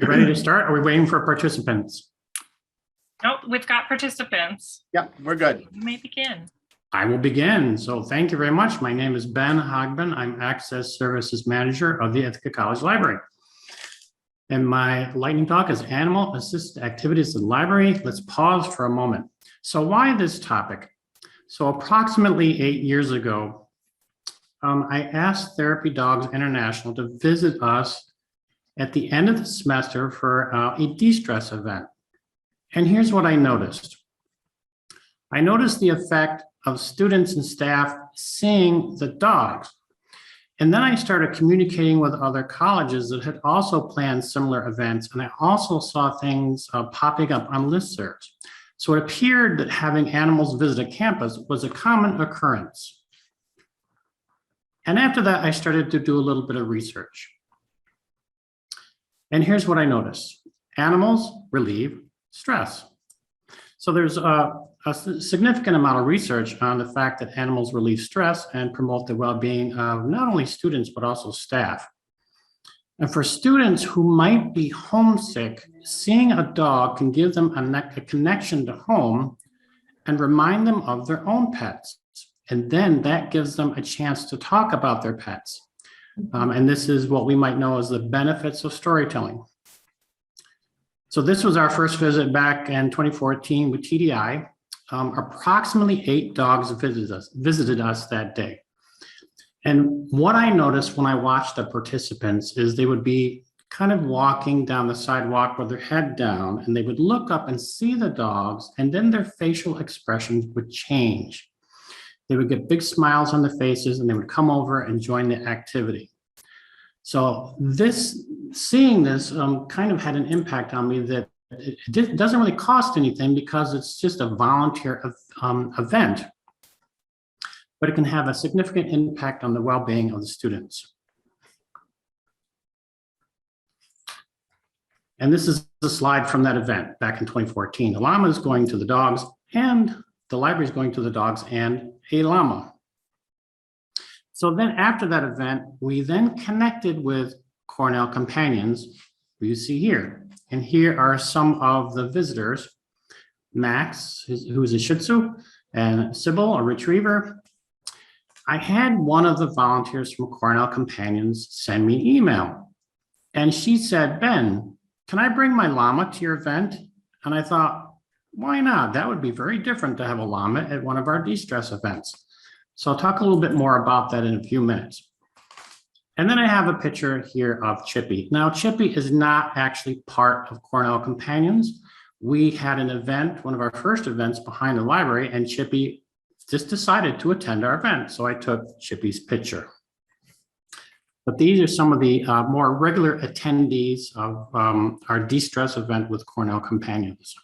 We ready to start? Are we waiting for participants? Nope, we've got participants. Yep, we're good. You may begin. I will begin. So thank you very much. My name is Ben Hogben. I'm Access Services Manager of the Ithaca College Library. And my lightning talk is Animal Assisted Activities in the Library. Let's pause for a moment. So why this topic? So approximately 8 years ago, I asked Therapy Dogs International to visit us at the end of the semester for a de-stress event. And here's what I noticed. I noticed the effect of students and staff seeing the dogs. And then I started communicating with other colleges that had also planned similar events. And I also saw things popping up on listservs. So it appeared that having animals visit a campus was a common occurrence. And after that, I started to do a little bit of research. And here's what I noticed. Animals relieve stress. So there's a significant amount of research on the fact that animals relieve stress and promote the well-being of not only students, but also staff. And for students who might be homesick, seeing a dog can give them a connection to home and remind them of their own pets. And then that gives them a chance to talk about their pets. And this is what we might know as the benefits of storytelling. So this was our first visit back in 2014 with TDI. Approximately 8 dogs visited us that day. And what I noticed when I watched the participants is they would be kind of walking down the sidewalk with their head down, and they would look up and see the dogs, and then their facial expressions would change. They would get big smiles on their faces, and they would come over and join the activity. So seeing this kind of had an impact on me that it doesn't really cost anything because it's just a volunteer event, but it can have a significant impact on the well-being of the students. And this is the slide from that event back in 2014. The llama is going to the dogs, and the library is going to the dogs and a llama. So then after that event, we then connected with Cornell Companions, who you see here. And here are some of the visitors. Max, who's a Shih Tzu, and Sybil, a retriever. I had one of the volunteers from Cornell Companions send me an email. And she said, Ben, can I bring my llama to your event? And I thought, why not? That would be very different to have a llama at one of our de-stress events. So I'll talk a little bit more about that in a few minutes. And then I have a picture here of Chippy. Now, Chippy is not actually part of Cornell Companions. We had an event, one of our first events behind the library, and Chippy just decided to attend our event. So I took Chippy's picture. But these are some of the more regular attendees of our de-stress event with Cornell Companions.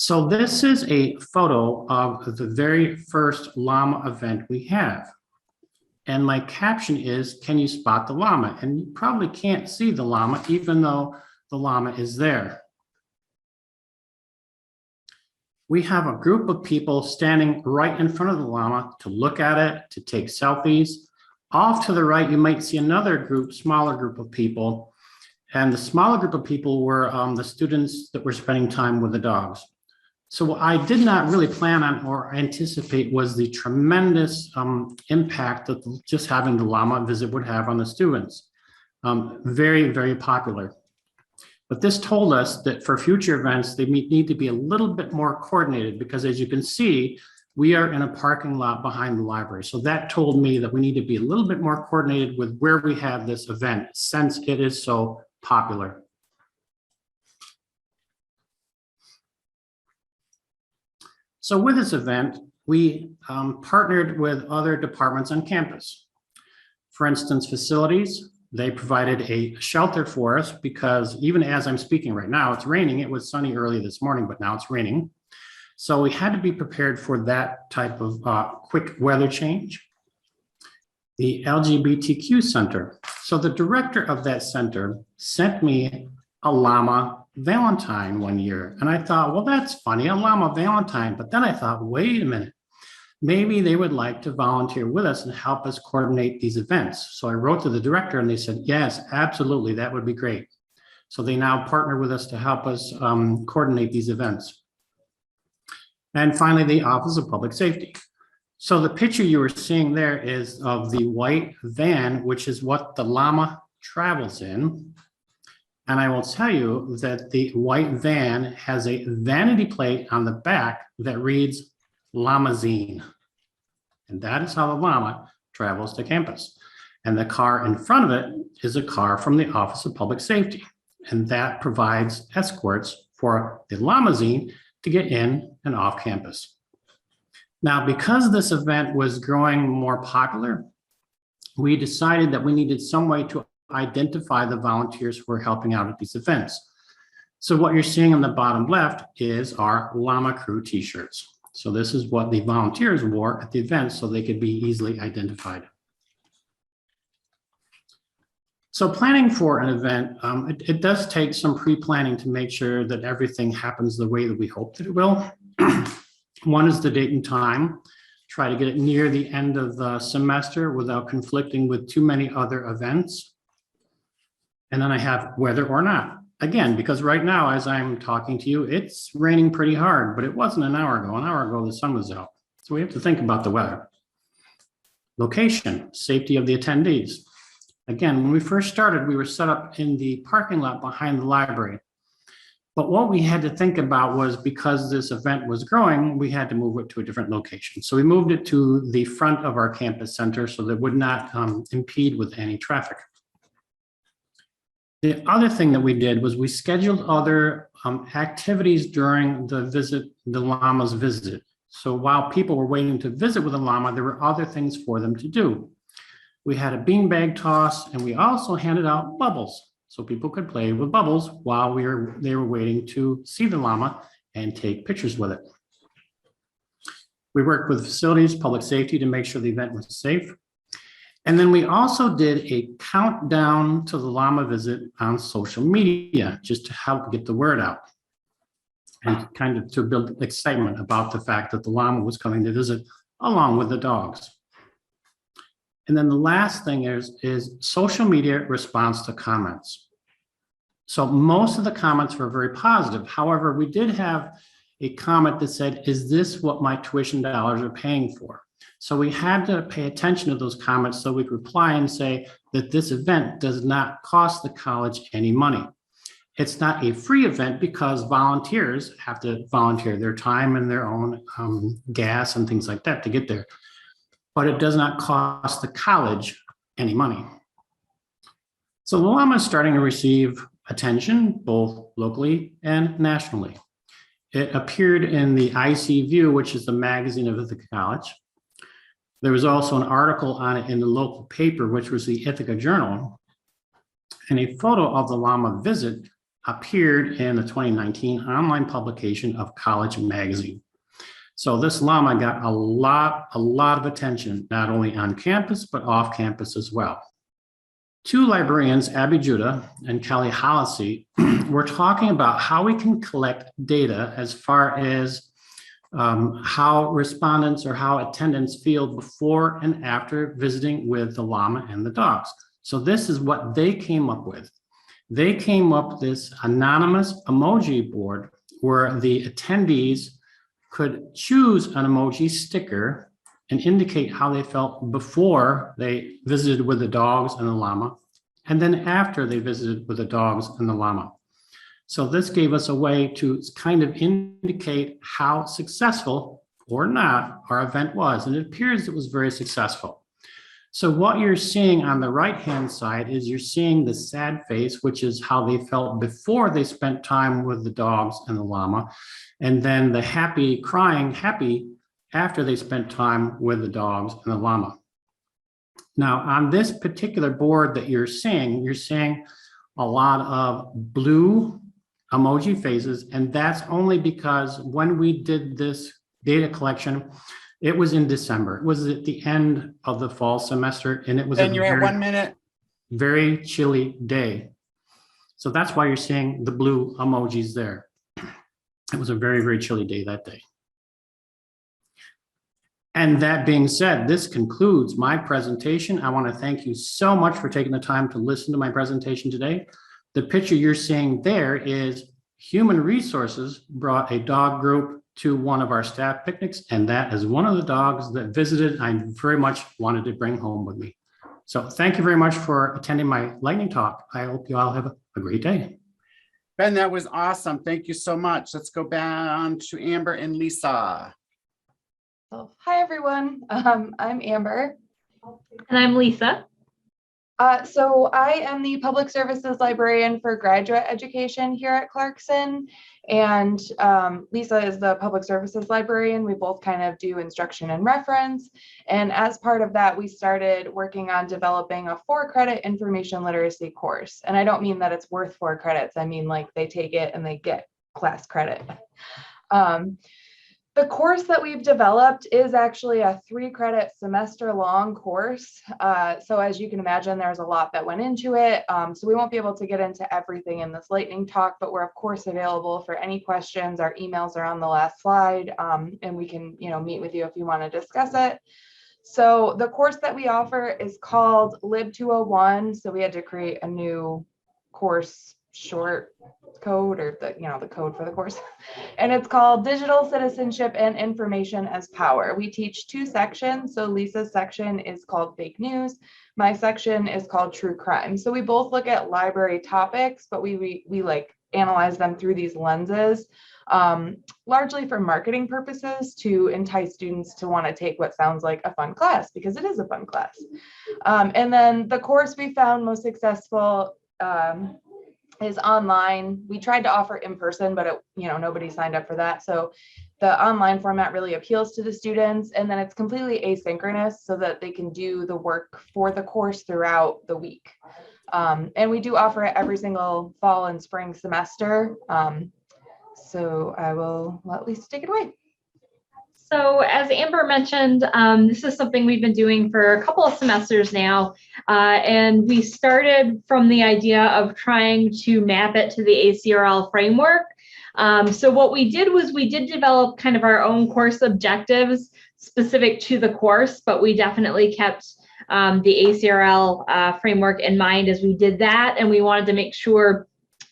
So this is a photo of the very first llama event we have. And my caption is, can you spot the llama? And you probably can't see the llama, even though the llama is there. We have a group of people standing right in front of the llama to look at it, to take selfies. Off to the right, you might see another group, smaller group of people. And the smaller group of people were the students that were spending time with the dogs. So what I did not really plan on or anticipate was the tremendous impact that just having the llama visit would have on the students. Very, very popular. But this told us that for future events, they need to be a little bit more coordinated because as you can see, we are in a parking lot behind the library. So that told me that we need to be a little bit more coordinated with where we have this event since it is so popular. So with this event, we partnered with other departments on campus. For instance, facilities, they provided a shelter for us because even as I'm speaking right now, it's raining. It was sunny early this morning, but now it's raining. So we had to be prepared for that type of quick weather change. The LGBTQ Center. So the director of that center sent me a llama Valentine one year. And I thought, well, that's funny, a llama Valentine. But then I thought, wait a minute. maybe they would like to volunteer with us and help us coordinate these events. So I wrote to the director and they said, yes, absolutely, that would be great. So they now partner with us to help us coordinate these events. And finally, the Office of Public Safety. So the picture you were seeing there is of the white van, which is what the Llama travels in. And I will tell you that the white van has a vanity plate on the back that reads Llama's-ine. And that is how the Llama travels to campus. And the car in front of it is a car from the Office of Public Safety. And that provides escorts for the Llama's-ine to get in and off campus. Now, because this event was growing more popular, we decided that we needed some way to identify the volunteers who were helping out at these events. So what you're seeing on the bottom left is our Llama Crew t-shirts. So this is what the volunteers wore at the event so they could be easily identified. So planning for an event, it does take some pre-planning to make sure that everything happens the way that we hope that it will. One is the date and time. Try to get it near the end of the semester without conflicting with too many other events. And then I have whether or not. Again, because right now, as I'm talking to you, it's raining pretty hard, but it wasn't an hour ago. An hour ago, the sun was out. So we have to think about the weather. Location, safety of the attendees. Again, when we first started, we were set up in the parking lot behind the library. But what we had to think about was because this event was growing, we had to move it to a different location. So we moved it to the front of our campus center so that it would not impede with any traffic. The other thing that we did was we scheduled other activities during the Llama's visit. So while people were waiting to visit with the Llama, there were other things for them to do. We had a beanbag toss, and we also handed out bubbles so people could play with bubbles while they were waiting to see the Llama and take pictures with it. We worked with facilities, public safety to make sure the event was safe. And then we also did a countdown to the Llama visit on social media just to help get the word out and kind of to build excitement about the fact that the Llama was coming to visit along with the dogs. And then the last thing is social media response to comments. So most of the comments were very positive. However, we did have a comment that said, is this what my tuition dollars are paying for? So we had to pay attention to those comments so we could reply and say that this event does not cost the college any money. It's not a free event because volunteers have to volunteer their time and their own gas and things like that to get there. But it does not cost the college any money. So the Llama is starting to receive attention both locally and nationally. It appeared in the IC View, which is the magazine of the college. There was also an article on it in the local paper, which was the Ithaca Journal. And a photo of the Llama visit appeared in the 2019 online publication of College Magazine. So this Llama got a lot of attention, not only on campus, but off campus as well. Two librarians, Abby Judah and Kelly Hollisey, were talking about how we can collect data as far as how respondents or how attendants feel before and after visiting with the Llama and the dogs. So this is what they came up with. They came up with this anonymous emoji board where the attendees could choose an emoji sticker and indicate how they felt before they visited with the dogs and the Llama, and then after they visited with the dogs and the Llama. So this gave us a way to kind of indicate how successful or not our event was, and it appears it was very successful. So what you're seeing on the right-hand side is you're seeing the sad face, which is how they felt before they spent time with the dogs and the Llama, and then the happy, crying happy after they spent time with the dogs and the Llama. Now, on this particular board that you're seeing a lot of blue emoji faces, and that's only because when we did this data collection, it was in December. It was at the end of the fall semester, and it was And you're at 1 minute. Very chilly day. So that's why you're seeing the blue emojis there. It was a very, very chilly day that day. And that being said, this concludes my presentation. I want to thank you so much for taking the time to listen to my presentation today. The picture you're seeing there is Human Resources brought a dog group to one of our staff picnics, and that is one of the dogs that visited I very much wanted to bring home with me. So thank you very much for attending my lightning talk. I hope you all have a great day. Ben, that was awesome. Thank you so much. Let's go back to Amber and Lisa. So, hi, everyone. I'm Amber. And I'm Lisa. So I am the public services librarian for graduate education here at Clarkson. And Lisa is the public services librarian. We both kind of do instruction and reference. And as part of that, we started working on developing a 4-credit information literacy course. And I don't mean that it's worth 4 credits. I mean, like, they take it and they get class credit. The course that we've developed is actually a 3-credit semester-long course. So as you can imagine, there's a lot that went into it. So we won't be able to get into everything in this lightning talk, but we're of course available for any questions. Our emails are on the last slide, and we can, meet with you if you want to discuss it. So the course that we offer is called Lib 201. So we had to create a new course short code, or the code for the course, and it's called Digital Citizenship and Information as Power. We teach 2 sections. So Lisa's section is called Fake News. My section is called True Crime. So we both look at library topics, but we like analyze them through these lenses, largely for marketing purposes, to entice students to want to take what sounds like a fun class, because it is a fun class. And then the course we found most successful is online. We tried to offer in person, but nobody signed up for that. So the online format really appeals to the students, and then it's completely asynchronous so that they can do the work for the course throughout the week. And we do offer it every single fall and spring semester. So I will let Lisa take it away. So as Amber mentioned, this is something we've been doing for a couple of semesters now. And we started from the idea of trying to map it to the ACRL framework. So what we did was we did develop kind of our own course objectives specific to the course, but we definitely kept the ACRL framework in mind as we did that. And we wanted to make sure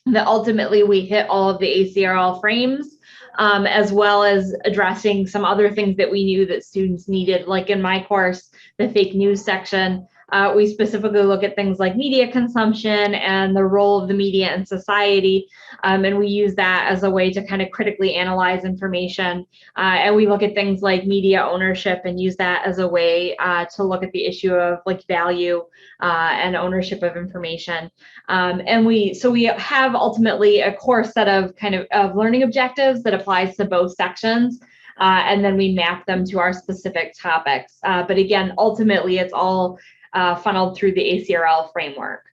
that ultimately we hit all of the ACRL frames. As well as addressing some other things that we knew that students needed. Like in my course, the fake news section, we specifically look at things like media consumption and the role of the media in society. And we use that as a way to kind of critically analyze information. And we look at things like media ownership and use that as a way to look at the issue of like value and ownership of information. And we have ultimately a core set of kind of learning objectives that applies to both sections. And then we map them to our specific topics. But again, ultimately, it's all funneled through the ACRL framework.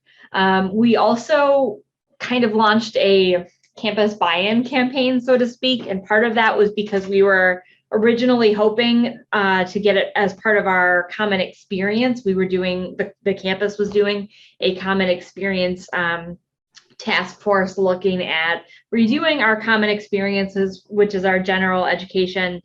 We also kind of launched a campus buy-in campaign, so to speak. And part of that was because we were originally hoping to get it as part of our common experience. We were doing, the campus was doing a common experience task force looking at redoing our common experiences, which is our general education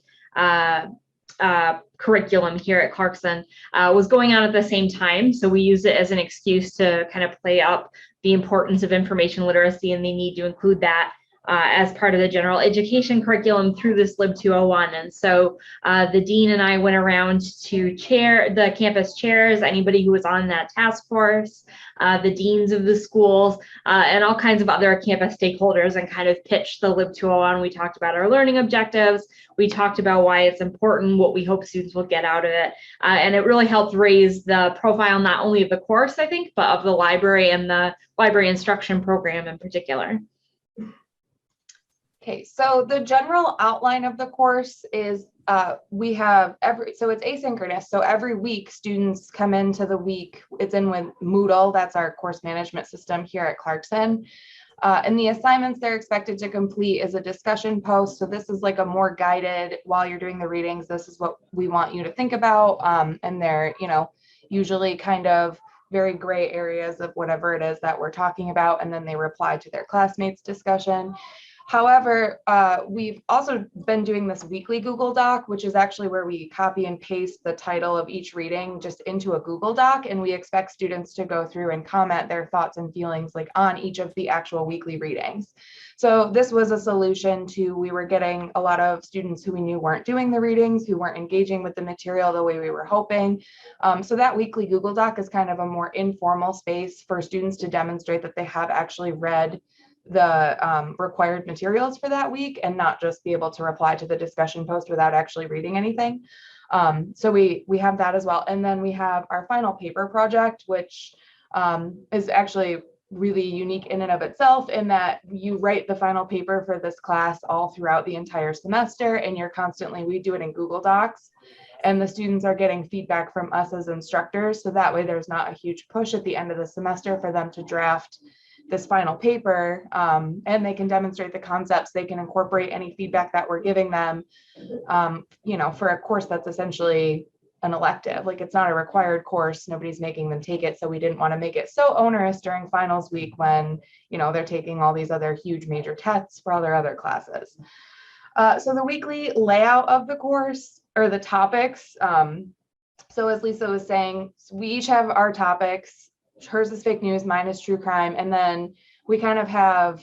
curriculum here at Clarkson, was going on at the same time. So we used it as an excuse to kind of play up the importance of information literacy and the need to include that as part of the general education curriculum through this Lib 201. And so the dean and I went around to chair the campus chairs, anybody who was on that task force, the deans of the schools, and all kinds of other campus stakeholders, and kind of pitched the Lib 201. We talked about our learning objectives. We talked about why it's important, what we hope students will get out of it. And it really helped raise the profile, not only of the course, I think, but of the library and the library instruction program in particular. Okay, so the general outline of the course is we have so it's asynchronous. So every week students come into the week, it's in with Moodle, that's our course management system here at Clarkson. And the assignments they're expected to complete is a discussion post. So this is like a more guided, while you're doing the readings, this is what we want you to think about. And they're, usually kind of very gray areas of whatever it is that we're talking about. And then they reply to their classmates' discussion. However, we've also been doing this weekly Google Doc, which is actually where we copy and paste the title of each reading just into a Google Doc. And we expect students to go through and comment their thoughts and feelings like on each of the actual weekly readings. So this was a solution to, we were getting a lot of students who we knew weren't doing the readings, who weren't engaging with the material the way we were hoping. So that weekly Google Doc is kind of a more informal space for students to demonstrate that they have actually read the required materials for that week and not just be able to reply to the discussion post without actually reading anything. So we have that as well. And then we have our final paper project, which is actually really unique in and of itself, in that you write the final paper for this class all throughout the entire semester, and you're constantly, we do it in Google Docs, and the students are getting feedback from us as instructors. So that way there's not a huge push at the end of the semester for them to draft this final paper, and they can demonstrate the concepts. They can incorporate any feedback that we're giving them, for a course that's essentially an elective. Like, it's not a required course, nobody's making them take it. So we didn't want to make it so onerous during finals week when, they're taking all these other huge major tests for all their other classes. So the weekly layout of the course, or the topics. So as Lisa was saying, we each have our topics. Hers is fake news, mine is true crime. And then we kind of have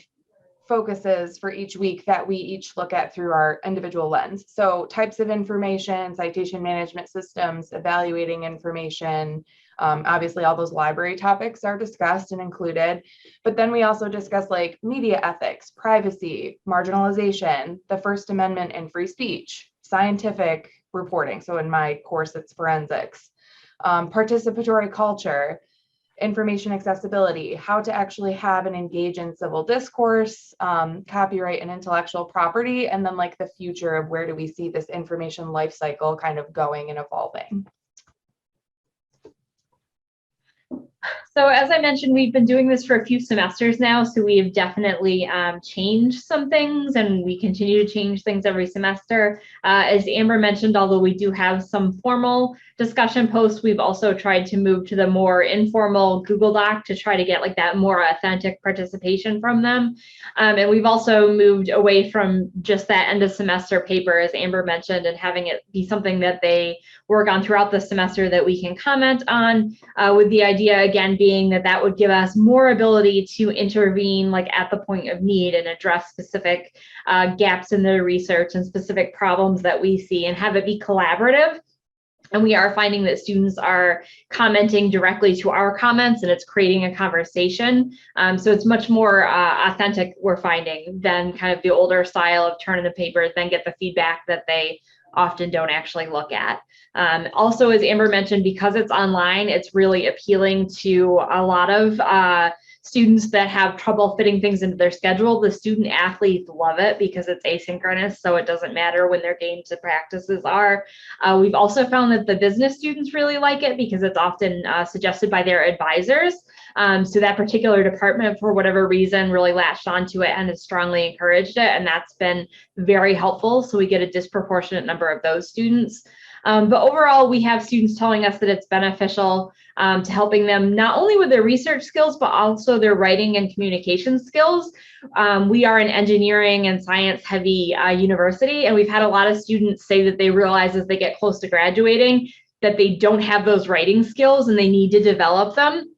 focuses for each week that we each look at through our individual lens. So types of information, citation management systems, evaluating information. Obviously, all those library topics are discussed and included. But then we also discuss like media ethics, privacy, marginalization, the First Amendment and free speech, scientific reporting. So in my course, it's forensics, participatory culture, information accessibility, how to actually have and engage in civil discourse, copyright and intellectual property, and then like the future of where do we see this information life cycle kind of going and evolving. So as I mentioned, we've been doing this for a few semesters now, so we have definitely changed some things, and we continue to change things every semester. As Amber mentioned, although we do have some formal discussion posts, we've also tried to move to the more informal Google Doc to try to get like that more authentic participation from them. And we've also moved away from just that end of semester paper, as Amber mentioned, and having it be something that they work on throughout the semester that we can comment on, with the idea again being that that would give us more ability to intervene like at the point of need and address specific gaps in the research and specific problems that we see, and have it be collaborative. And we are finding that students are commenting directly to our comments, and it's creating a conversation. So it's much more authentic, we're finding, than kind of the older style of turn in the paper, then get the feedback that they often don't actually look at. Also, as Amber mentioned, because it's online, it's really appealing to a lot of students that have trouble fitting things into their schedule. The student athletes love it because it's asynchronous, so it doesn't matter when their games and practices are. We've also found that the business students really like it because it's often suggested by their advisors. So that particular department, for whatever reason, really latched onto it and has strongly encouraged it, and that's been very helpful. So we get a disproportionate number of those students. But overall, we have students telling us that it's beneficial to helping them not only with their research skills, but also their writing and communication skills. We are an engineering and science heavy university, and we've had a lot of students say that they realize as they get close to graduating that they don't have those writing skills and they need to develop them.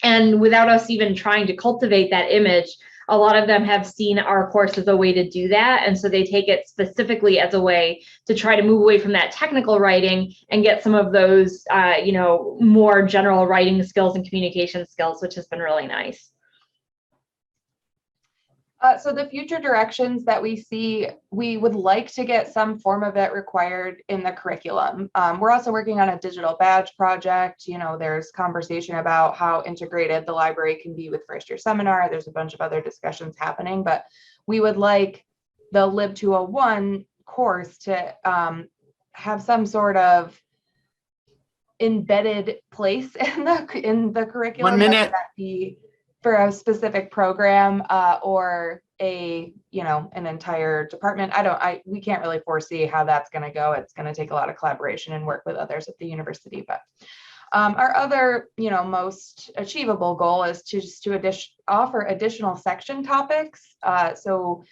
And without us even trying to cultivate that image, a lot of them have seen our course as a way to do that. And so they take it specifically as a way to try to move away from that technical writing and get some of those, more general writing skills and communication skills, which has been really nice. So the future directions that we see, we would like to get some form of it required in the curriculum. We're also working on a digital badge project. There's conversation about how integrated the library can be with first year seminar. There's a bunch of other discussions happening, but we would like the Lib 201 course to have some sort of embedded place in the curriculum. 1 minute. That be for a specific program or an entire department. We can't really foresee how that's going to go. It's going to take a lot of collaboration and work with others at the university. But our other, most achievable goal is to offer additional section topics. So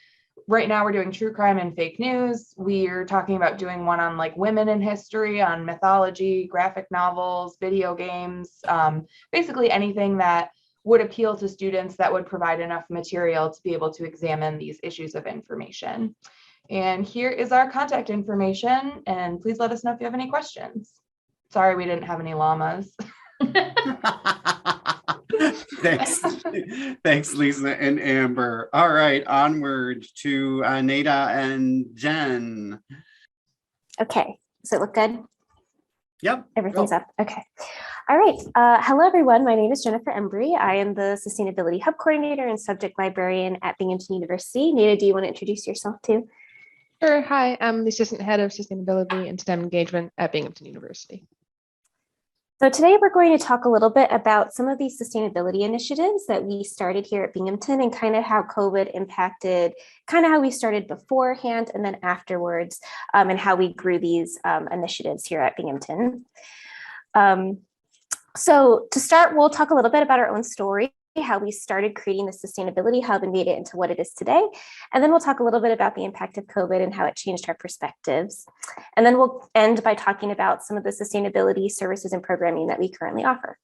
right now we're doing true crime and fake news. We're talking about doing one on like women in history, on mythology, graphic novels, video games, basically anything that would appeal to students that would provide enough material to be able to examine these issues of information. And here is our contact information, and please let us know if you have any questions. Sorry, we didn't have any llamas. Thanks. Thanks, Lisa and Amber. All right, onward to Nada and Jen. Okay, does it look good? Yep. Everything's go. up. Okay. All right. Hello, everyone. My name is Jennifer Embry. I am the Sustainability Hub Coordinator and Subject Librarian at Binghamton University. Nada, do you want to introduce yourself too? Sure. Hi, I'm the Assistant Head of Sustainability and STEM Engagement at Binghamton University. So today we're going to talk a little bit about some of these sustainability initiatives that we started here at Binghamton and kind of how COVID impacted kind of how we started beforehand and then afterwards, and how we grew these initiatives here at Binghamton. So to start, we'll talk a little bit about our own story, how we started creating the Sustainability Hub and made it into what it is today. And then we'll talk a little bit about the impact of COVID and how it changed our perspectives. And then we'll end by talking about some of the sustainability services and programming that we currently offer.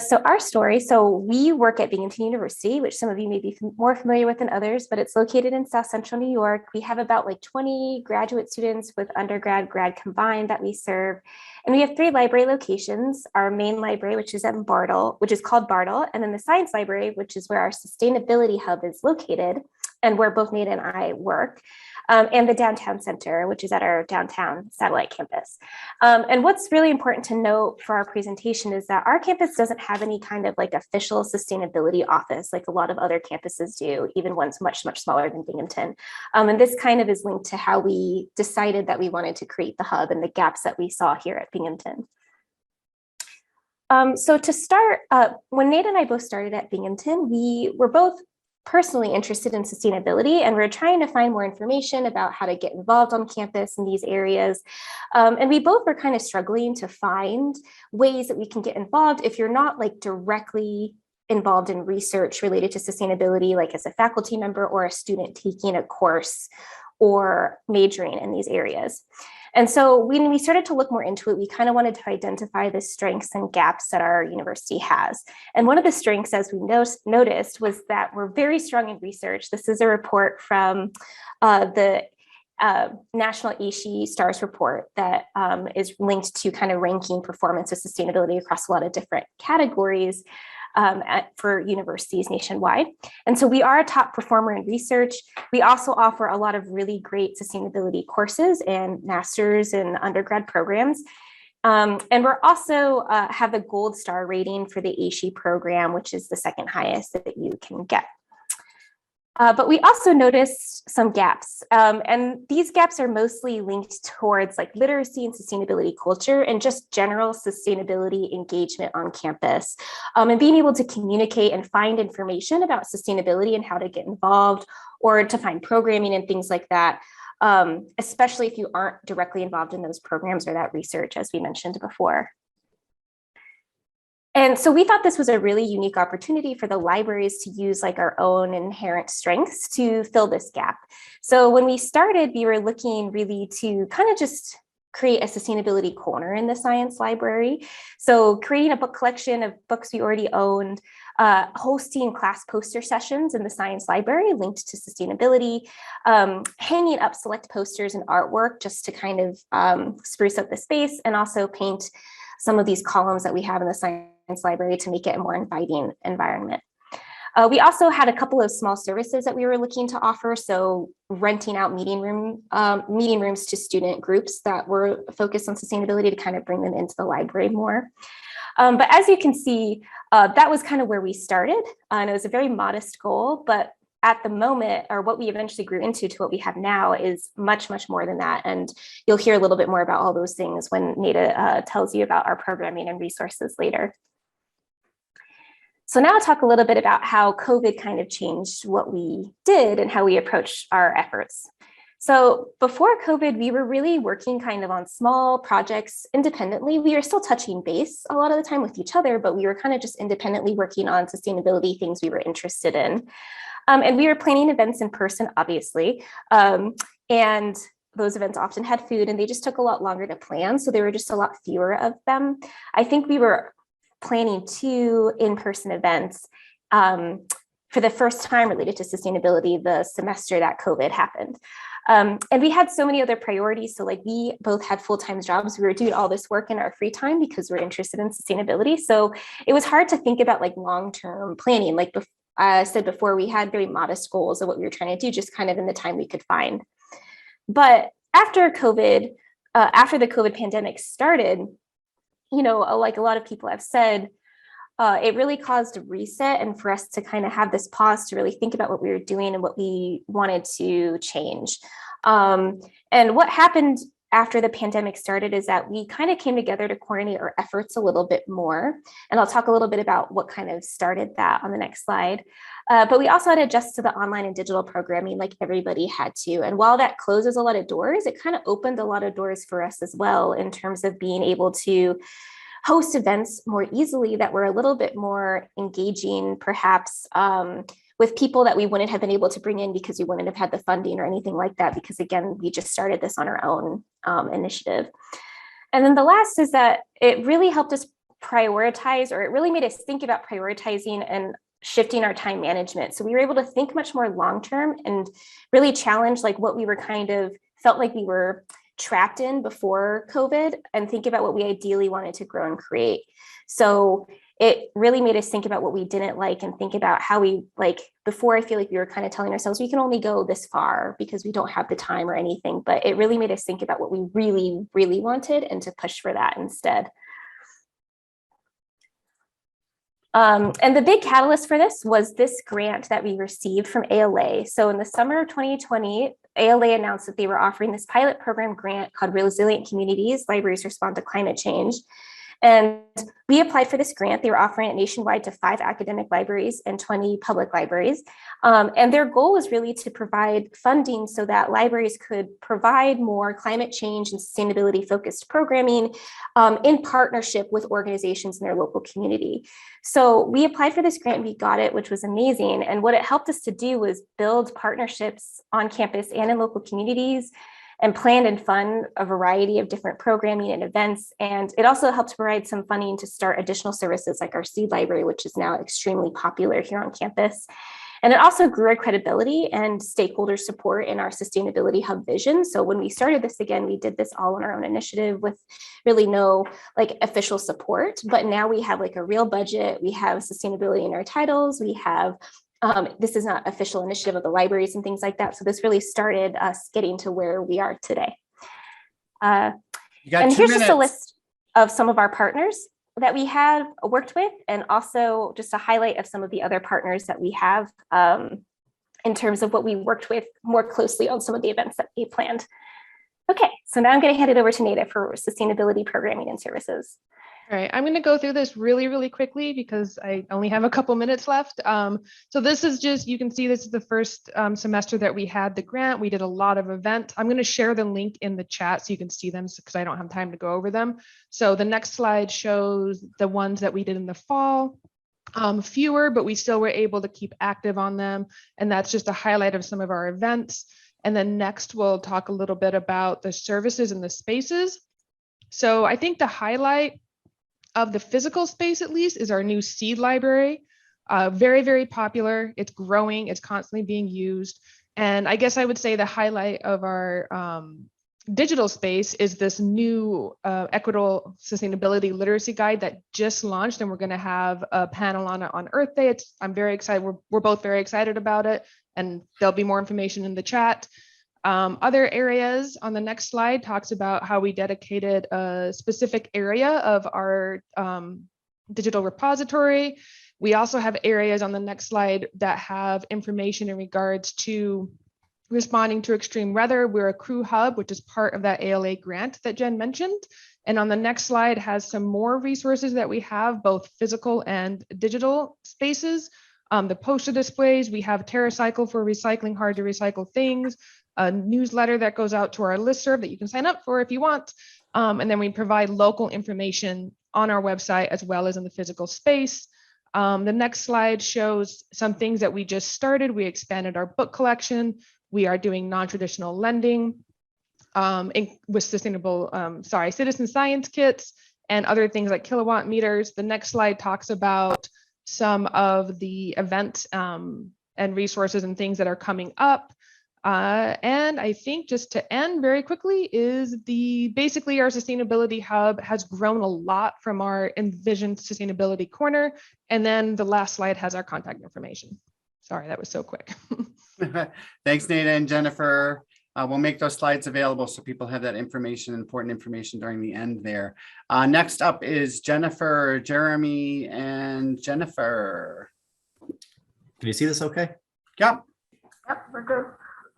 So our story, so we work at Binghamton University, which some of you may be more familiar with than others, but it's located in South Central New York. We have about like 20 graduate students with undergrad, grad combined that we serve. And we have 3 library locations, our main library, which is at Bartle, which is called Bartle, and then the science library, which is where our sustainability hub is located and where both Nada and I work, and the downtown center, which is at our downtown satellite campus. And what's really important to note for our presentation is that our campus doesn't have any kind of like official sustainability office like a lot of other campuses do, even ones much, much smaller than Binghamton. And this kind of is linked to how we decided that we wanted to create the hub and the gaps that we saw here at Binghamton. So to start, when Nada and I both started at Binghamton, we were both personally interested in sustainability, and we're trying to find more information about how to get involved on campus in these areas. And we both were kind of struggling to find ways that we can get involved if you're not like directly involved in research related to sustainability, like as a faculty member or a student taking a course or majoring in these areas. And so when we started to look more into it, we kind of wanted to identify the strengths and gaps that our university has. And one of the strengths, as we noticed, was that we're very strong in research. This is a report from the National ASHE STARS report that is linked to kind of ranking performance of sustainability across a lot of different categories for universities nationwide. And so we are a top performer in research. We also offer a lot of really great sustainability courses and master's and undergrad programs. And we're also have a gold star rating for the ASHE program, which is the second highest that you can get. But we also noticed some gaps, and these gaps are mostly linked towards like literacy and sustainability culture and just general sustainability engagement on campus, and being able to communicate and find information about sustainability and how to get involved or to find programming and things like that, especially if you aren't directly involved in those programs or that research, as we mentioned before. And so we thought this was a really unique opportunity for the libraries to use like our own inherent strengths to fill this gap. So when we started, we were looking really to kind of just create a sustainability corner in the science library. So creating a book collection of books we already owned, hosting class poster sessions in the science library linked to sustainability, hanging up select posters and artwork just to kind of spruce up the space, and also paint some of these columns that we have in the science library to make it a more inviting environment. We also had a couple of small services that we were looking to offer. So renting out meeting rooms to student groups that were focused on sustainability to kind of bring them into the library more. But as you can see, that was kind of where we started. And it was a very modest goal, but at the moment, or what we eventually grew into to what we have now, is much, much more than that. And you'll hear a little bit more about all those things when Nada tells you about our programming and resources later. So now I'll talk a little bit about how COVID kind of changed what we did and how we approached our efforts. So before COVID, we were really working kind of on small projects independently. We were still touching base a lot of the time with each other, but we were kind of just independently working on sustainability things we were interested in. And we were planning events in person, obviously. And those events often had food and they just took a lot longer to plan. So there were just a lot fewer of them. I think we were planning 2 in-person events for the first time related to sustainability the semester that COVID happened. And we had so many other priorities. So like we both had full-time jobs. We were doing all this work in our free time because we're interested in sustainability. So it was hard to think about like long-term planning. Like I said before, we had very modest goals of what we were trying to do, just kind of in the time we could find. But after COVID, after the COVID pandemic started, like a lot of people have said, it really caused a reset and for us to kind of have this pause to really think about what we were doing and what we wanted to change. And what happened after the pandemic started is that we kind of came together to coordinate our efforts a little bit more. And I'll talk a little bit about what kind of started that on the next slide. But we also had to adjust to the online and digital programming like everybody had to. And while that closes a lot of doors, it kind of opened a lot of doors for us as well in terms of being able to host events more easily that were a little bit more engaging, perhaps with people that we wouldn't have been able to bring in because we wouldn't have had the funding or anything like that, because again, we just started this on our own initiative. And then the last is that it really helped us prioritize, or it really made us think about prioritizing and shifting our time management. So we were able to think much more long-term and really challenge like what we were kind of felt like we were trapped in before COVID and think about what we ideally wanted to grow and create. So it really made us think about what we didn't like and think about how we like before. I feel like we were kind of telling ourselves we can only go this far because we don't have the time or anything, but it really made us think about what we really, really wanted and to push for that instead. And the big catalyst for this was this grant that we received from ALA. So in the summer of 2020, ALA announced that they were offering this pilot program grant called Resilient Communities, Libraries Respond to Climate Change. And we applied for this grant. They were offering it nationwide to 5 academic libraries and 20 public libraries. And their goal was really to provide funding so that libraries could provide more climate change and sustainability focused programming in partnership with organizations in their local community. So we applied for this grant and we got it, which was amazing. And what it helped us to do was build partnerships on campus and in local communities and plan and fund a variety of different programming and events. And it also helped provide some funding to start additional services like our seed library, which is now extremely popular here on campus. And it also grew our credibility and stakeholder support in our sustainability hub vision. So when we started this again, we did this all on our own initiative with really no like official support, but now we have like a real budget. We have sustainability in our titles. We have this is not official initiative of the libraries and things like that. So this really started us getting to where we are today. And here's just a list of some of our partners that we have worked with, and also just a highlight of some of the other partners that we have in terms of what we worked with more closely on some of the events that we planned. Okay, so now I'm going to hand it over to Nada for sustainability programming and services. All right, I'm going to go through this really, really quickly because I only have a couple minutes left. So this is just, you can see this is the first semester that we had the grant. We did a lot of events. I'm going to share the link in the chat so you can see them because I don't have time to go over them. So the next slide shows the ones that we did in the fall. Fewer, but we still were able to keep active on them. And that's just a highlight of some of our events. And then next, we'll talk a little bit about the services and the spaces. So I think the highlight of the physical space, at least, is our new seed library. Very, very popular. It's growing. It's constantly being used. And I guess I would say the highlight of our digital space is this new equitable sustainability literacy guide that just launched, and we're going to have a panel on it on Earth Day. I'm very excited. We're both very excited about it, and there'll be more information in the chat. Other areas on the next slide talks about how we dedicated a specific area of our digital repository. We also have areas on the next slide that have information in regards to responding to extreme weather. We're a crew hub, which is part of that ALA grant that Jen mentioned. And on the next slide has some more resources that we have, both physical and digital spaces. The poster displays, we have TerraCycle for recycling hard to recycle things, a newsletter that goes out to our listserv that you can sign up for if you want. And then we provide local information on our website as well as in the physical space. The next slide shows some things that we just started. We expanded our book collection. We are doing non-traditional lending with sustainable, citizen science kits and other things like kilowatt meters. The next slide talks about some of the events and resources and things that are coming up. And I think just to end very quickly is basically our sustainability hub has grown a lot from our envisioned sustainability corner. And then the last slide has our contact information. Sorry, that was so quick. Thanks, Nada and Jennifer. We'll make those slides available so people have that information, important information during the end there. Next up is Jennifer, Jeremy, and Jennifer. Can you see this okay? Yep. Yep, we're good.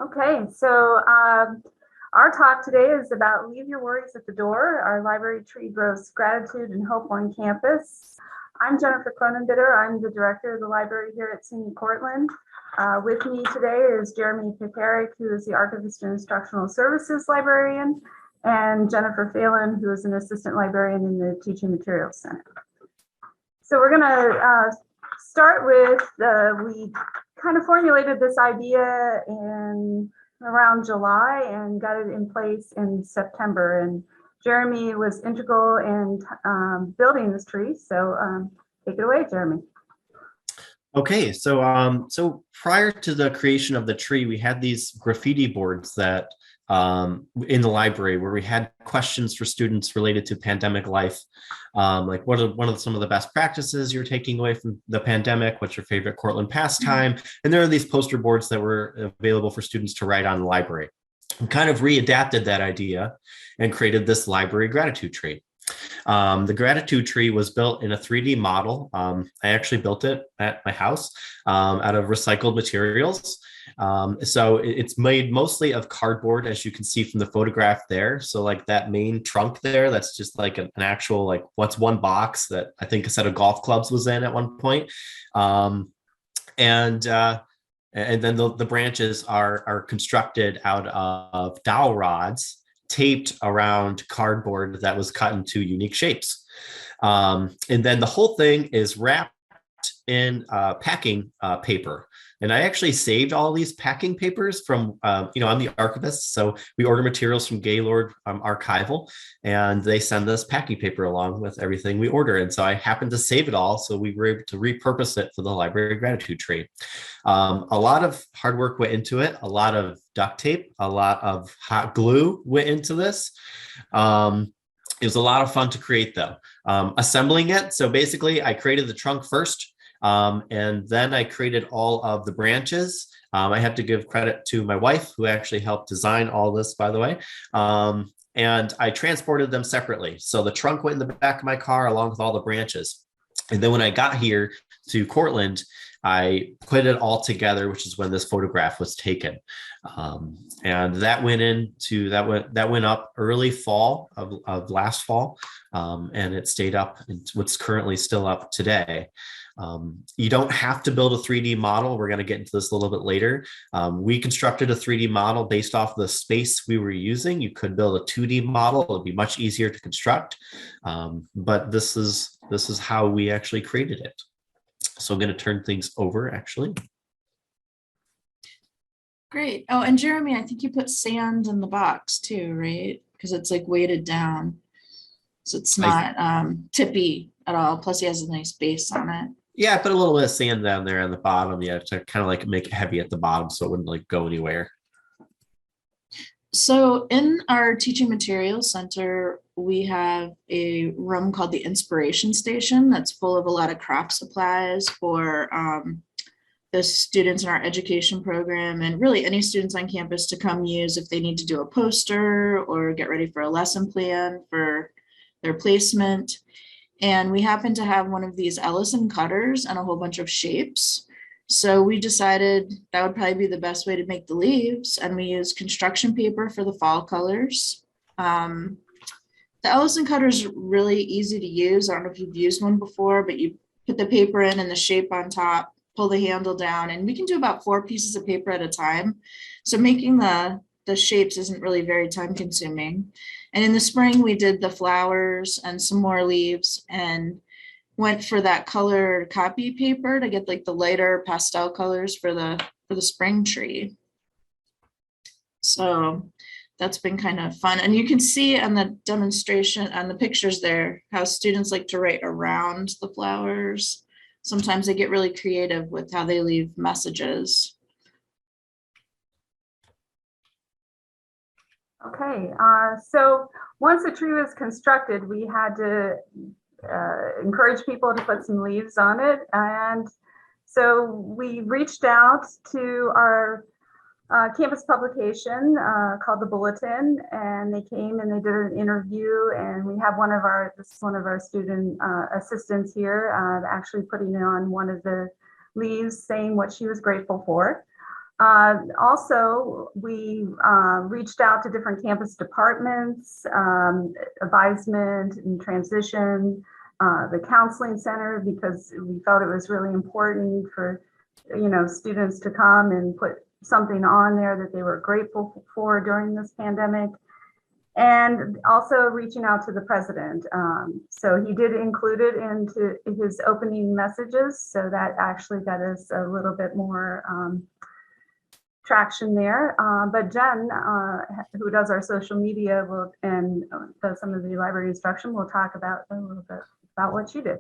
Okay, so our talk today is about Leave Your Worries at the Door. Our library tree grows gratitude and hope on campus. I'm Jennifer Cronenbitter. I'm the director of the library here at SUNY Cortland. With me today is Jeremy Pekarik, who is the Archivist and Instructional Services Librarian, and Jennifer Phelan, who is an Assistant Librarian in the Teaching Materials Center. So we're gonna start with, we kind of formulated this idea in around July and got it in place in September. And Jeremy was integral in building this tree. So take it away, Jeremy. Okay, so prior to the creation of the tree, we had these graffiti boards that in the library where we had questions for students related to pandemic life, like what are some of the best practices you're taking away from the pandemic? What's your favorite Cortland pastime? And there are these poster boards that were available for students to write on the library. We kind of readapted that idea and created this library gratitude tree. The gratitude tree was built in a 3D model. I actually built it at my house out of recycled materials. So it's made mostly of cardboard, as you can see from the photograph there. So like that main trunk there, that's just like an actual, like what's one box that I think a set of golf clubs was in at one point. And then the branches are constructed out of dowel rods taped around cardboard that was cut into unique shapes. And then the whole thing is wrapped in packing paper. And I actually saved all these packing papers from, I'm the archivist, so we order materials from Gaylord Archival, and they send us packing paper along with everything we order. And so I happened to save it all, so we were able to repurpose it for the library gratitude tree. A lot of hard work went into it, a lot of duct tape, a lot of hot glue went into this. It was a lot of fun to create, though. Assembling it, so basically I created the trunk first, and then I created all of the branches. I have to give credit to my wife, who actually helped design all this, by the way. And I transported them separately. So the trunk went in the back of my car along with all the branches. And then when I got here to Cortland, I put it all together, which is when this photograph was taken. And that went up early fall of last fall. And it stayed up, and what's currently still up today. You don't have to build a 3D model. We're going to get into this a little bit later. We constructed a 3D model based off the space we were using. You could build a 2D model. It'll be much easier to construct. But this is how we actually created it. So I'm going to turn things over, actually. Great. Oh, and Jeremy, I think you put sand in the box too, right? Because it's like weighted down. So it's not tippy at all. Plus he has a nice base on it. Yeah, I put a little bit of sand down there on the bottom, to kind of like make it heavy at the bottom so it wouldn't like go anywhere. So in our teaching materials center, we have a room called the Inspiration Station that's full of a lot of craft supplies for the students in our education program, and really any students on campus to come use if they need to do a poster or get ready for a lesson plan for their placement. And we happen to have one of these Ellison cutters and a whole bunch of shapes. So we decided that would probably be the best way to make the leaves. And we use construction paper for the fall colors. The Ellison cutter is really easy to use. I don't know if you've used one before, but you put the paper in and the shape on top, pull the handle down, and we can do about 4 pieces of paper at a time. So making the shapes isn't really very time consuming. And in the spring, we did the flowers and some more leaves. And went for that colored copy paper to get like the lighter pastel colors for the spring tree. So that's been kind of fun. And you can see on the demonstration, on the pictures there, how students like to write around the flowers. Sometimes they get really creative with how they leave messages. Okay, so once the tree was constructed, we had to encourage people to put some leaves on it. And so we reached out to our campus publication called The Bulletin, and they came and they did an interview, and we have this is one of our student assistants here actually putting on one of the leaves saying what she was grateful for. Also, we reached out to different campus departments, advisement and transition, the counseling center, because we felt it was really important for, students to come and put something on there that they were grateful for during this pandemic. And also reaching out to the president. So he did include it into his opening messages. So that actually got us a little bit more traction there. But Jen, who does our social media and does some of the library instruction, will talk about a little bit about what she did.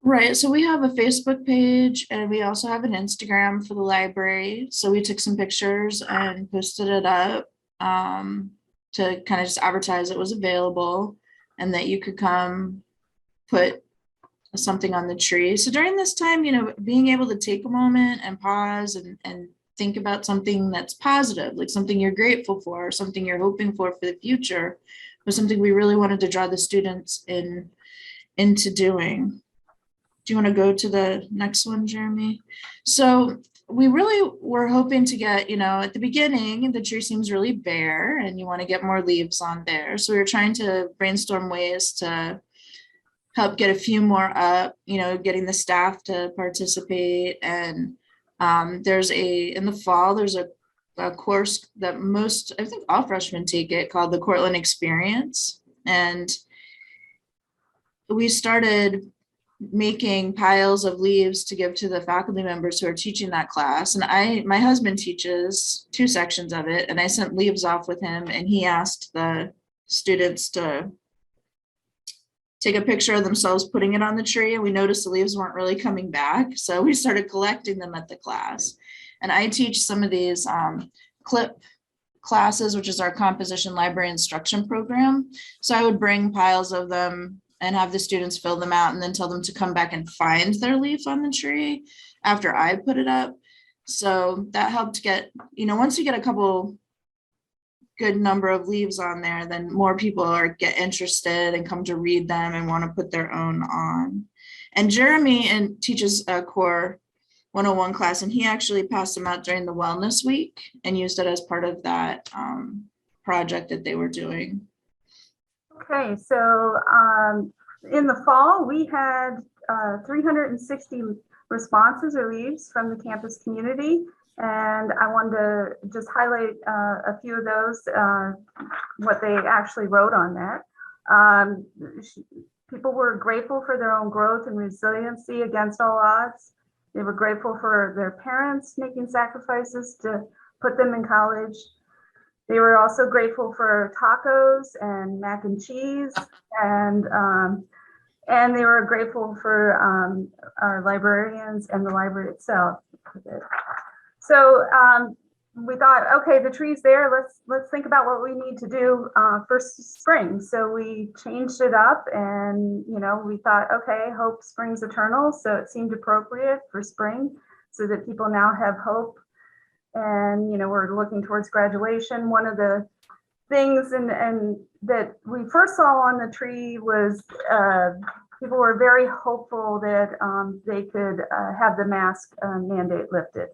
Right, so we have a Facebook page and we also have an Instagram for the library. So we took some pictures and posted it up to kind of just advertise it was available and that you could come put something on the tree. So during this time, being able to take a moment and pause and think about something that's positive, like something you're grateful for, something you're hoping for the future, was something we really wanted to draw the students into doing. Do you want to go to the next one, Jeremy? So we really were hoping to get, at the beginning, the tree seems really bare and you want to get more leaves on there. So we were trying to brainstorm ways to help get a few more up, getting the staff to participate. And in the fall, there's a course that I think all freshmen take it, called the Cortland Experience. And we started making piles of leaves to give to the faculty members who are teaching that class. And my husband teaches 2 sections of it, and I sent leaves off with him, and he asked the students to take a picture of themselves putting it on the tree, and we noticed the leaves weren't really coming back. So we started collecting them at the class. And I teach some of these clip classes, which is our composition library instruction program. So I would bring piles of them and have the students fill them out and then tell them to come back and find their leaf on the tree after I put it up. So that helped get, once you get a couple good number of leaves on there, then more people get interested and come to read them and want to put their own on. And Jeremy teaches a Core 101 class, and he actually passed them out during the Wellness Week and used it as part of that project that they were doing. Okay, so in the fall, we had 360 responses or leaves from the campus community. And I wanted to just highlight a few of those, what they actually wrote on that. People were grateful for their own growth and resiliency against all odds. They were grateful for their parents making sacrifices to put them in college. They were also grateful for tacos and mac and cheese, and they were grateful for our librarians and the library itself. So we thought, okay, the tree's there. Let's think about what we need to do for spring. So we changed it up, and we thought, okay, hope springs eternal. So it seemed appropriate for spring, so that people now have hope. And we're looking towards graduation. One of the things and that we first saw on the tree was people were very hopeful that they could have the mask mandate lifted.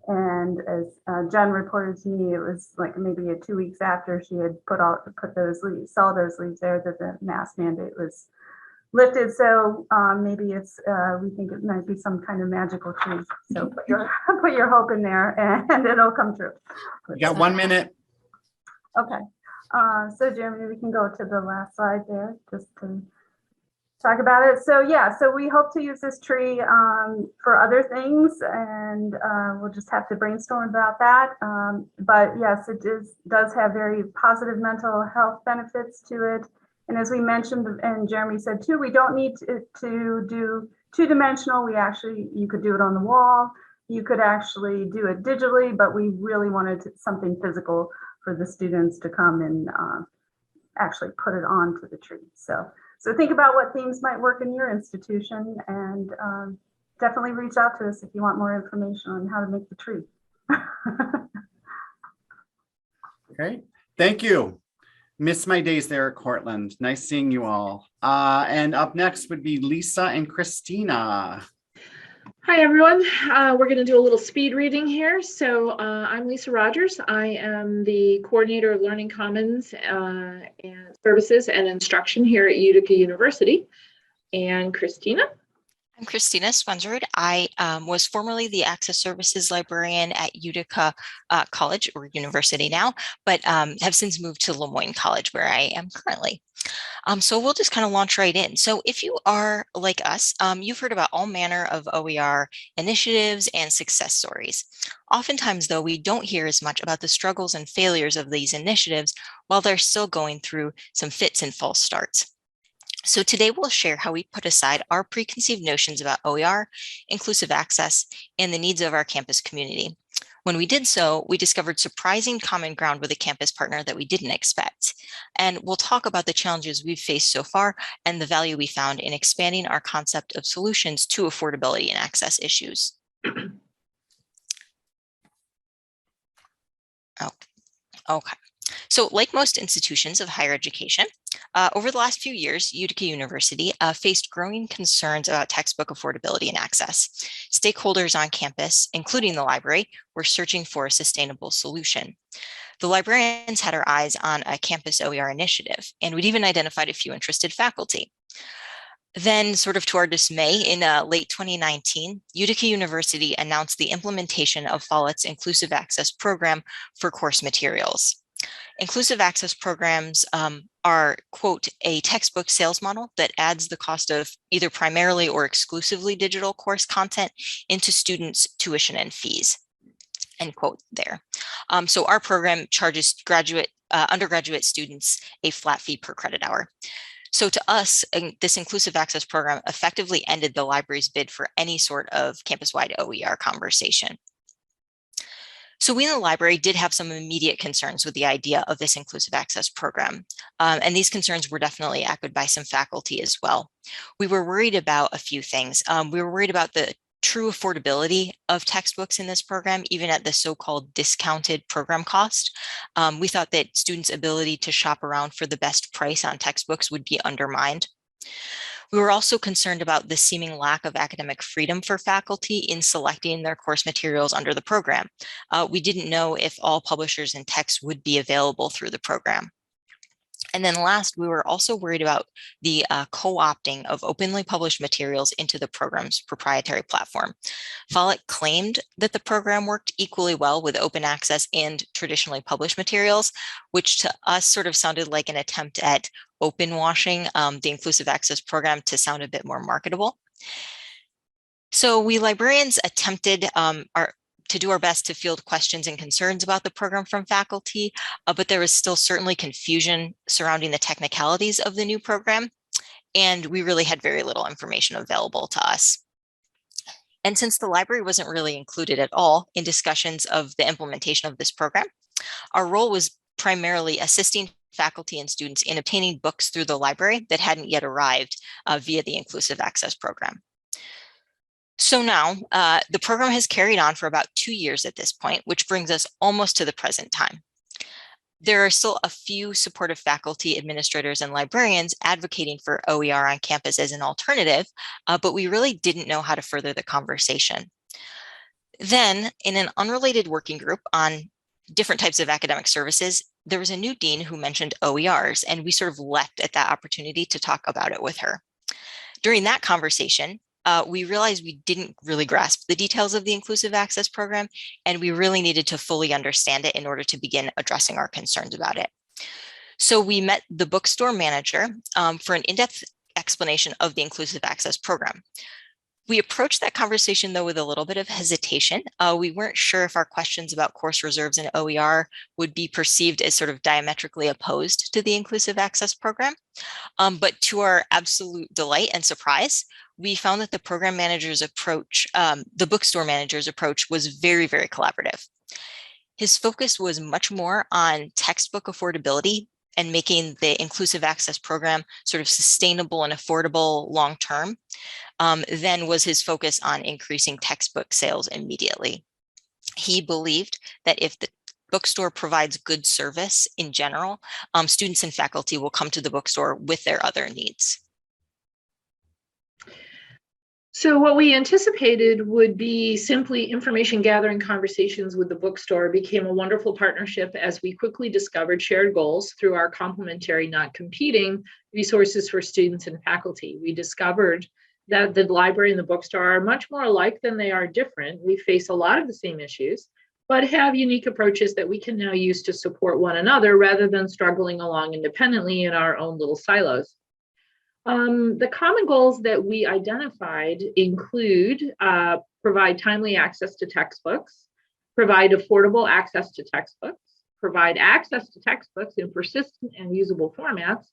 And as Jen reported to me, it was like maybe 2 weeks after she had saw those leaves there, that the mask mandate was lifted. So maybe we think it might be some kind of magical tree. So put your hope in there, and it'll come true. You got 1 minute. Okay. So Jeremy, we can go to the last slide there. talk about it. So yeah, so we hope to use this tree for other things, and we'll just have to brainstorm about that. But yes, it does have very positive mental health benefits to it. And as we mentioned, and Jeremy said too, we don't need to do two-dimensional. You could do it on the wall. You could actually do it digitally, but we really wanted something physical for the students to come and actually put it onto the tree. So think about what themes might work in your institution, and definitely reach out to us if you want more information on how to make the tree. Okay, thank you. Miss my days there at Cortland. Nice seeing you all. And up next would be Lisa and Christina. Hi, everyone. We're going to do a little speed reading here. So I'm Lisa Rogers. I am the coordinator of Learning Commons and Services and Instruction here at Utica University. And Christina? I'm Christina Sponsorud. I was formerly the Access Services Librarian at Utica College, or University now, but have since moved to Lemoyne College, where I am currently. So we'll just kind of launch right in. So if you are like us, you've heard about all manner of OER initiatives and success stories. Oftentimes, though, we don't hear as much about the struggles and failures of these initiatives while they're still going through some fits and false starts. So today we'll share how we put aside our preconceived notions about OER, inclusive access, and the needs of our campus community. When we did so, we discovered surprising common ground with a campus partner that we didn't expect. And we'll talk about the challenges we've faced so far and the value we found in expanding our concept of solutions to affordability and access issues. Okay. So like most institutions of higher education, over the last few years, Utica University faced growing concerns about textbook affordability and access. Stakeholders on campus, including the library, were searching for a sustainable solution. The librarians had our eyes on a campus OER initiative, and we'd even identified a few interested faculty. Then, sort of to our dismay, in late 2019, Utica University announced the implementation of Follett's Inclusive Access Program for course materials. Inclusive access programs are, quote, a textbook sales model that adds the cost of either primarily or exclusively digital course content into students' tuition and fees, end quote there. So our program charges undergraduate students a flat fee per credit hour. So to us, this inclusive access program effectively ended the library's bid for any sort of campus-wide OER conversation. So we in the library did have some immediate concerns with the idea of this inclusive access program. And these concerns were definitely echoed by some faculty as well. We were worried about a few things. We were worried about the true affordability of textbooks in this program, even at the so-called discounted program cost. We thought that students' ability to shop around for the best price on textbooks would be undermined. We were also concerned about the seeming lack of academic freedom for faculty in selecting their course materials under the program. We didn't know if all publishers and texts would be available through the program. And then last, we were also worried about the co-opting of openly published materials into the program's proprietary platform. Follett claimed that the program worked equally well with open access and traditionally published materials, which to us sort of sounded like an attempt at open washing the inclusive access program to sound a bit more marketable. So we librarians attempted to do our best to field questions and concerns about the program from faculty, but there was still certainly confusion surrounding the technicalities of the new program, and we really had very little information available to us. And since the library wasn't really included at all in discussions of the implementation of this program, our role was primarily assisting faculty and students in obtaining books through the library that hadn't yet arrived via the inclusive access program. So now the program has carried on for about 2 years at this point, which brings us almost to the present time. There are still a few supportive faculty, administrators, and librarians advocating for OER on campus as an alternative, but we really didn't know how to further the conversation. Then, in an unrelated working group on different types of academic services, there was a new dean who mentioned OERs, and we sort of leapt at that opportunity to talk about it with her. During that conversation, we realized we didn't really grasp the details of the inclusive access program, and we really needed to fully understand it in order to begin addressing our concerns about it. So we met the bookstore manager for an in-depth explanation of the inclusive access program. We approached that conversation, though, with a little bit of hesitation. We weren't sure if our questions about course reserves and OER would be perceived as sort of diametrically opposed to the inclusive access program. But to our absolute delight and surprise, we found that the program manager's approach, the bookstore manager's approach, was very, very collaborative. His focus was much more on textbook affordability and making the inclusive access program sort of sustainable and affordable long-term, then was his focus on increasing textbook sales immediately. He believed that if the bookstore provides good service in general, students and faculty will come to the bookstore with their other needs. So what we anticipated would be simply information gathering conversations with the bookstore became a wonderful partnership as we quickly discovered shared goals through our complementary, not competing resources for students and faculty. We discovered that the library and the bookstore are much more alike than they are different. We face a lot of the same issues, but have unique approaches that we can now use to support one another rather than struggling along independently in our own little silos. The common goals that we identified include provide timely access to textbooks, provide affordable access to textbooks, provide access to textbooks in persistent and usable formats,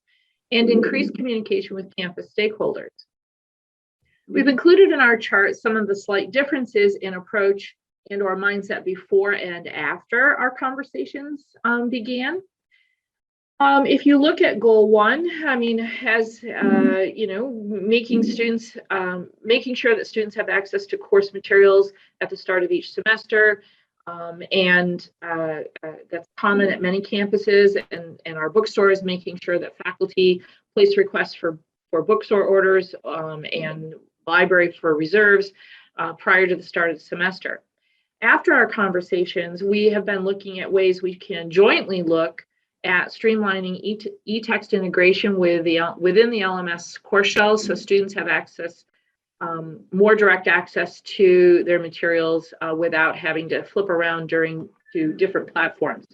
and increase communication with campus stakeholders. We've included in our chart some of the slight differences in approach and or mindset before and after our conversations began. If you look at goal 1, I mean, as you know, making sure that students have access to course materials at the start of each semester, and that's common at many campuses, and our bookstores, making sure that faculty place requests for bookstore orders and library for reserves prior to the start of the semester. After our conversations, we have been looking at ways we can jointly look at streamlining e-text integration within the LMS course shells, so students have access, more direct access to their materials without having to flip around to different platforms.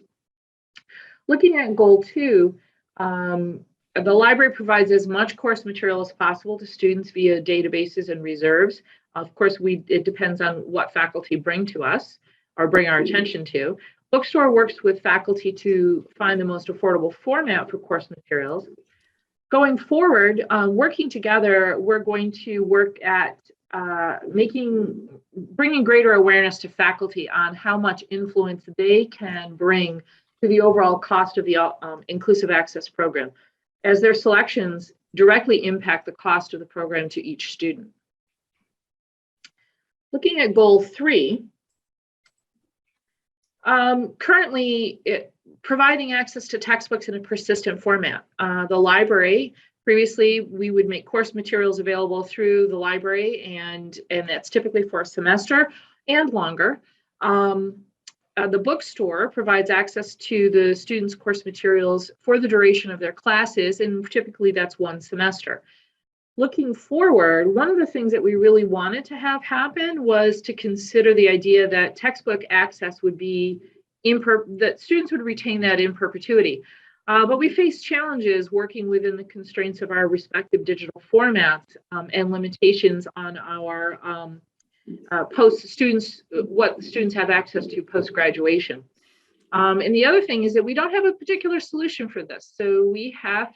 Looking at goal 2, the library provides as much course material as possible to students via databases and reserves. Of course, it depends on what faculty bring to us or bring our attention to. Bookstore works with faculty to find the most affordable format for course materials. Going forward, working together, we're going to work at bringing greater awareness to faculty on how much influence they can bring to the overall cost of the inclusive access program, as their selections directly impact the cost of the program to each student. Looking at goal 3, currently, providing access to textbooks in a persistent format. The library, previously, we would make course materials available through the library, and that's typically for a semester and longer. The bookstore provides access to the students' course materials for the duration of their classes, and typically that's one semester. Looking forward, one of the things that we really wanted to have happen was to consider the idea that textbook access would be that students would retain that in perpetuity. But we face challenges working within the constraints of our respective digital formats and limitations on our what students have access to post-graduation. And the other thing is that we don't have a particular solution for this. So we have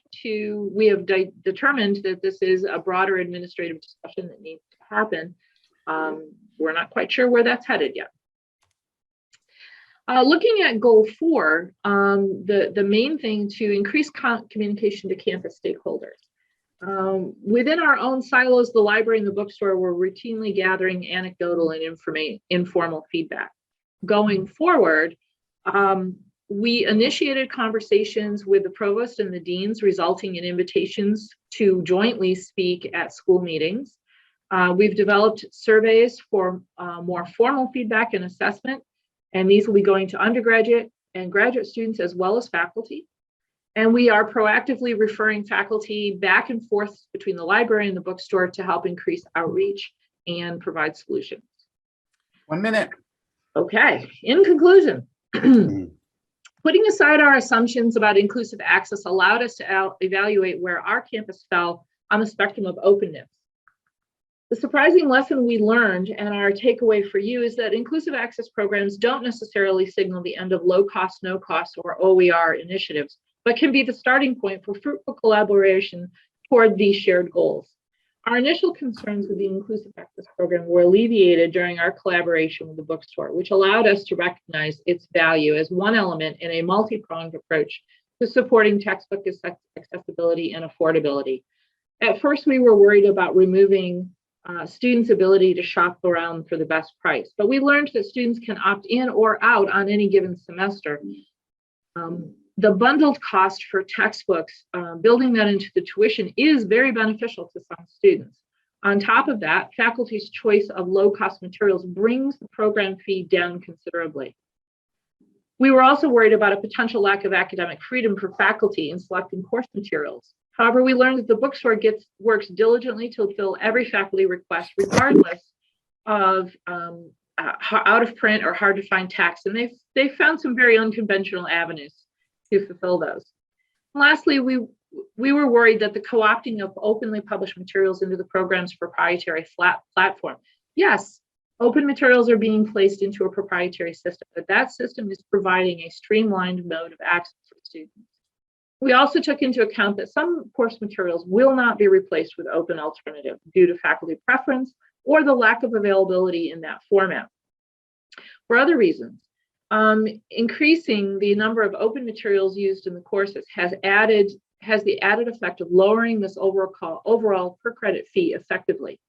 determined that this is a broader administrative discussion that needs to happen. We're not quite sure where that's headed yet. Looking at goal 4, the main thing to increase communication to campus stakeholders. Within our own silos, the library and the bookstore were routinely gathering anecdotal and informal feedback. Going forward, we initiated conversations with the provost and the deans, resulting in invitations to jointly speak at school meetings. We've developed surveys for more formal feedback and assessment, and these will be going to undergraduate and graduate students as well as faculty. And we are proactively referring faculty back and forth between the library and the bookstore to help increase outreach and provide solutions. 1 minute. Okay, in conclusion, putting aside our assumptions about inclusive access allowed us to evaluate where our campus fell on the spectrum of openness. The surprising lesson we learned and our takeaway for you is that inclusive access programs don't necessarily signal the end of low cost, no cost, or OER initiatives, but can be the starting point for fruitful collaboration toward these shared goals. Our initial concerns with the Inclusive Access Program were alleviated during our collaboration with the bookstore, which allowed us to recognize its value as one element in a multi-pronged approach to supporting textbook accessibility and affordability. At first, we were worried about removing students' ability to shop around for the best price, but we learned that students can opt in or out on any given semester. The bundled cost for textbooks, building that into the tuition is very beneficial to some students. On top of that, faculty's choice of low-cost materials brings the program fee down considerably. We were also worried about a potential lack of academic freedom for faculty in selecting course materials. However, we learned that the bookstore works diligently to fulfill every faculty request, regardless of out of print or hard to find text, and they've found some very unconventional avenues to fulfill those. And lastly, we were worried that the co-opting of openly published materials into the program's proprietary platform. Yes, open materials are being placed into a proprietary system, but that system is providing a streamlined mode of access for students. We also took into account that some course materials will not be replaced with open alternative due to faculty preference or the lack of availability in that format. For other reasons, increasing the number of open materials used in the courses has the added effect of lowering this overall per credit fee effectively,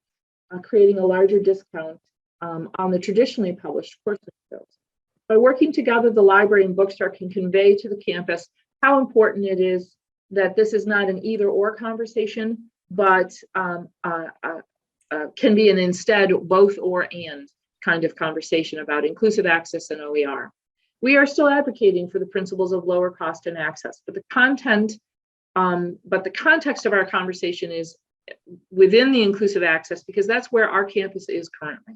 creating a larger discount on the traditionally published course materials. By working together, the library and bookstore can convey to the campus how important it is that this is not an either or conversation, but can be an instead both or and kind of conversation about inclusive access and OER. We are still advocating for the principles of lower cost and access, but the context of our conversation is within the inclusive access, because that's where our campus is currently.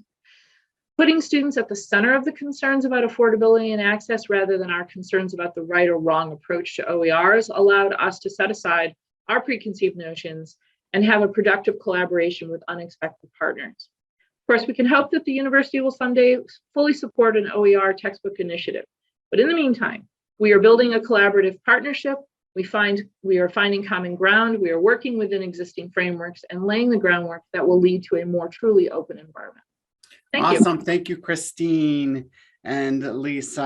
Putting students at the center of the concerns about affordability and access rather than our concerns about the right or wrong approach to OERs allowed us to set aside our preconceived notions and have a productive collaboration with unexpected partners. Of course, we can hope that the university will someday fully support an OER textbook initiative. But in the meantime, we are building a collaborative partnership. We are finding common ground. We are working within existing frameworks and laying the groundwork that will lead to a more truly open environment. Thank you. Awesome. Thank you, Christine and Lisa.